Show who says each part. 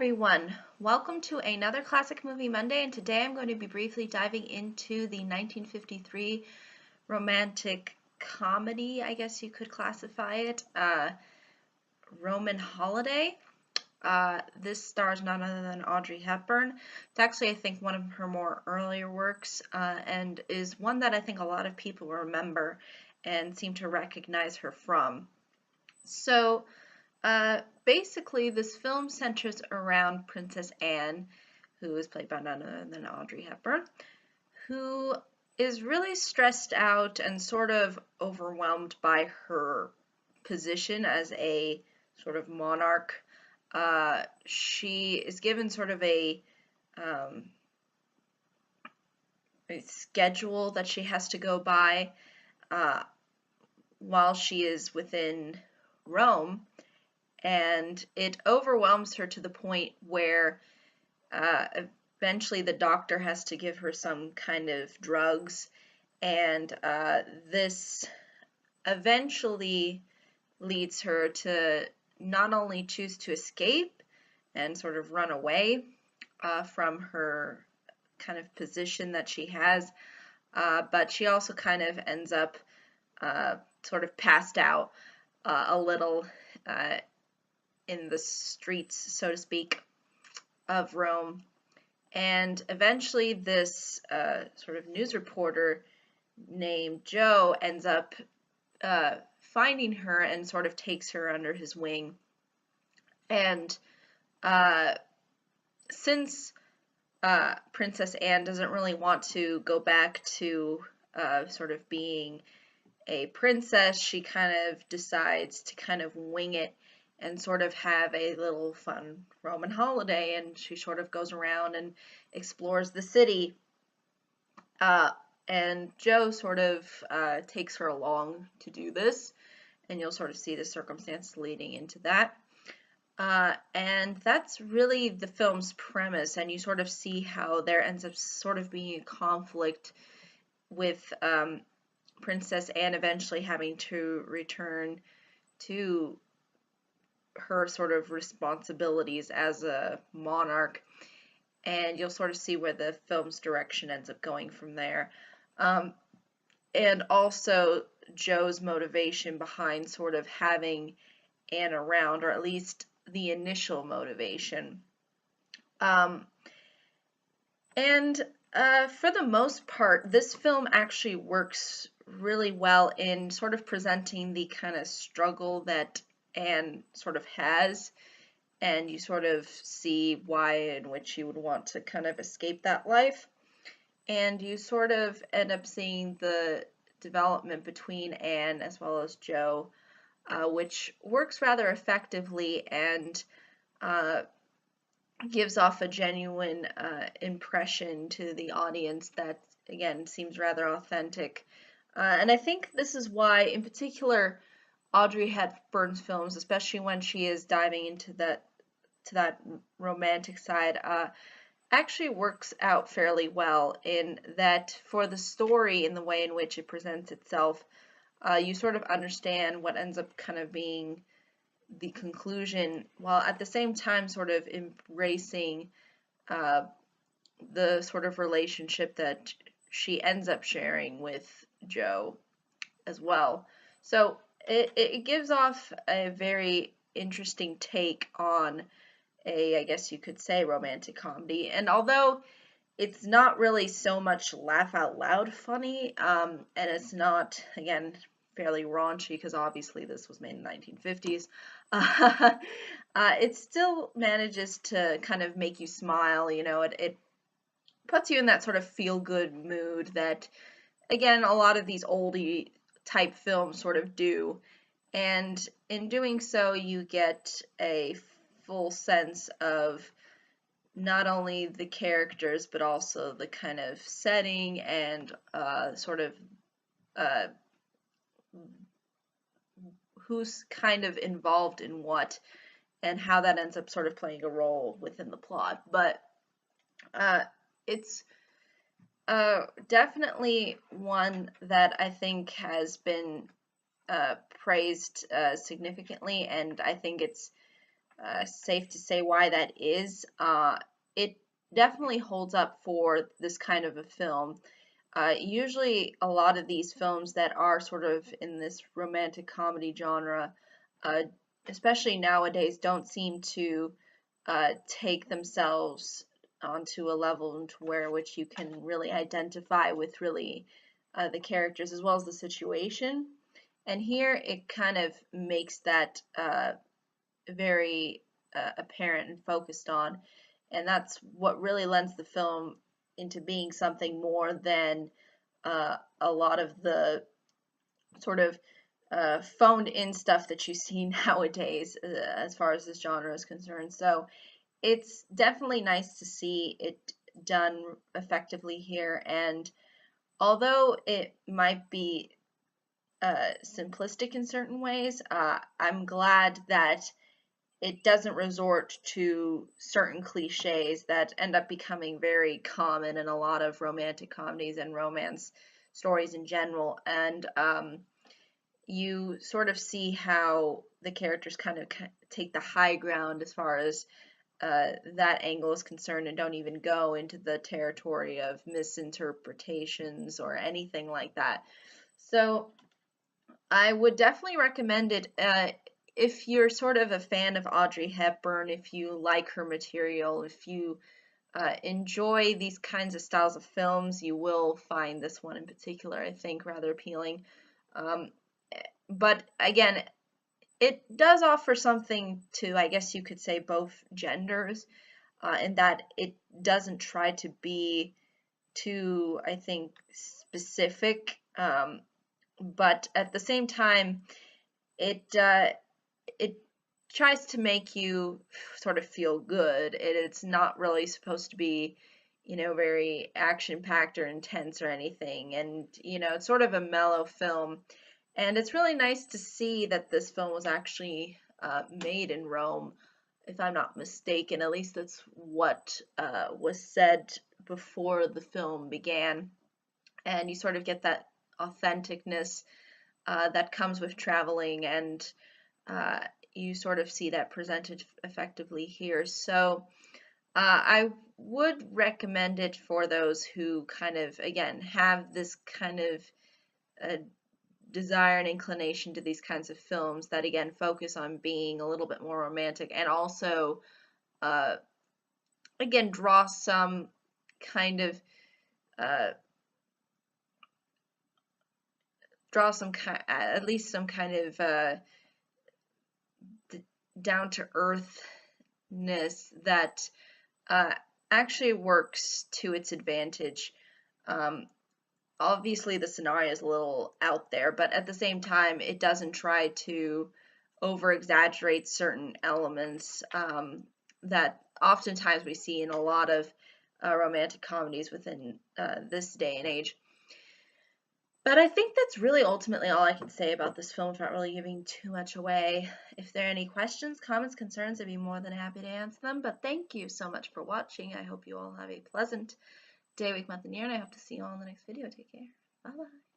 Speaker 1: everyone, welcome to another Classic Movie Monday, and today I'm going to be briefly diving into the 1953 romantic comedy, I guess you could classify it, Roman Holiday. This stars none other than Audrey Hepburn. It's actually, I think, one of her more earlier works, and is one that I think a lot of people remember and seem to recognize her from. So, basically, this film centers around Princess Anne, who is played by none other than Audrey Hepburn, who is really stressed out and sort of overwhelmed by her position as a sort of monarch. She is given sort of a schedule that she has to go by while she is within Rome, and it overwhelms her to the point where eventually the doctor has to give her some kind of drugs, and this eventually leads her to not only choose to escape and sort of run away from her kind of position that she has, but she also kind of ends up sort of passed out a little in the streets, so to speak, of Rome. And eventually this sort of news reporter named Joe ends up finding her and sort of takes her under his wing. And since Princess Anne doesn't really want to go back to sort of being a princess, she kind of decides to kind of wing it and sort of have a little fun Roman holiday, and she sort of goes around and explores the city. And Joe sort of takes her along to do this, and you'll sort of see the circumstances leading into that. And that's really the film's premise, and you sort of see how there ends up sort of being a conflict with Princess Anne eventually having to return to her sort of responsibilities as a monarch, and you'll sort of see where the film's direction ends up going from there. And also Joe's motivation behind sort of having Anne around, or at least the initial motivation. And for the most part, this film actually works really well in sort of presenting the kind of struggle that Anne sort of has, and you sort of see why in which you would want to kind of escape that life, and you sort of end up seeing the development between Anne as well as Joe, which works rather effectively and gives off a genuine impression to the audience that, again, seems rather authentic. And I think this is why, in particular, Audrey Hepburn's films, especially when she is diving into that romantic side, actually works out fairly well in that for the story and the way in which it presents itself, you sort of understand what ends up kind of being the conclusion, while at the same time sort of embracing the sort of relationship that she ends up sharing with Joe as well. So it gives off a very interesting take on a, I guess you could say, romantic comedy. And although it's not really so much laugh out loud funny, and it's not, again, fairly raunchy because obviously this was made in the 1950s, it still manages to kind of make you smile. You know, it puts you in that sort of feel-good mood that, again, a lot of these oldie type films sort of do, and in doing so you get a full sense of not only the characters but also the kind of setting and sort of who's kind of involved in what and how that ends up sort of playing a role within the plot. But it's definitely one that I think has been praised significantly, and I think it's safe to say why that is. It definitely holds up for this kind of a film. Usually, a lot of these films that are sort of in this romantic comedy genre, uh, especially nowadays, don't seem to take themselves onto a level to where which you can really identify with really the characters as well as the situation. And here it kind of makes that very apparent and focused on, and that's what really lends the film into being something more than a lot of the sort of phoned in stuff that you see nowadays as far as this genre is concerned. So it's definitely nice to see it done effectively here, and although it might be simplistic in certain ways, I'm glad that it doesn't resort to certain cliches that end up becoming very common in a lot of romantic comedies and romance stories in general. And you sort of see how the characters kind of take the high ground as far as that angle is concerned and don't even go into the territory of misinterpretations or anything like that. So I would definitely recommend it. If you're sort of a fan of Audrey Hepburn, if you like her material, if you enjoy these kinds of styles of films, you will find this one in particular, I think, rather appealing. Um, but again, it does offer something to, I guess you could say, both genders, in that it doesn't try to be too, I think, specific, but at the same time, it tries to make you sort of feel good. It's not really supposed to be, very action-packed or intense or anything. And, it's sort of a mellow film. And it's really nice to see that this film was actually made in Rome, if I'm not mistaken. At least that's what was said before the film began. And you sort of get that authenticness that comes with traveling, and uh, you sort of see that presented effectively here. So I would recommend it for those who kind of, again, have this kind of desire and inclination to these kinds of films that, again, focus on being a little bit more romantic and also, again, draw some kind of at least some kind of down to earthness that actually works to its advantage. Obviously, the scenario is a little out there, but at the same time, it doesn't try to over exaggerate certain elements that oftentimes we see in a lot of romantic comedies within this day and age. But I think that's really ultimately all I can say about this film without really giving too much away. If there are any questions, comments, concerns, I'd be more than happy to answer them. But thank you so much for watching. I hope you all have a pleasant day, week, month, and year, and I hope to see you all in the next video. Take care. Bye-bye.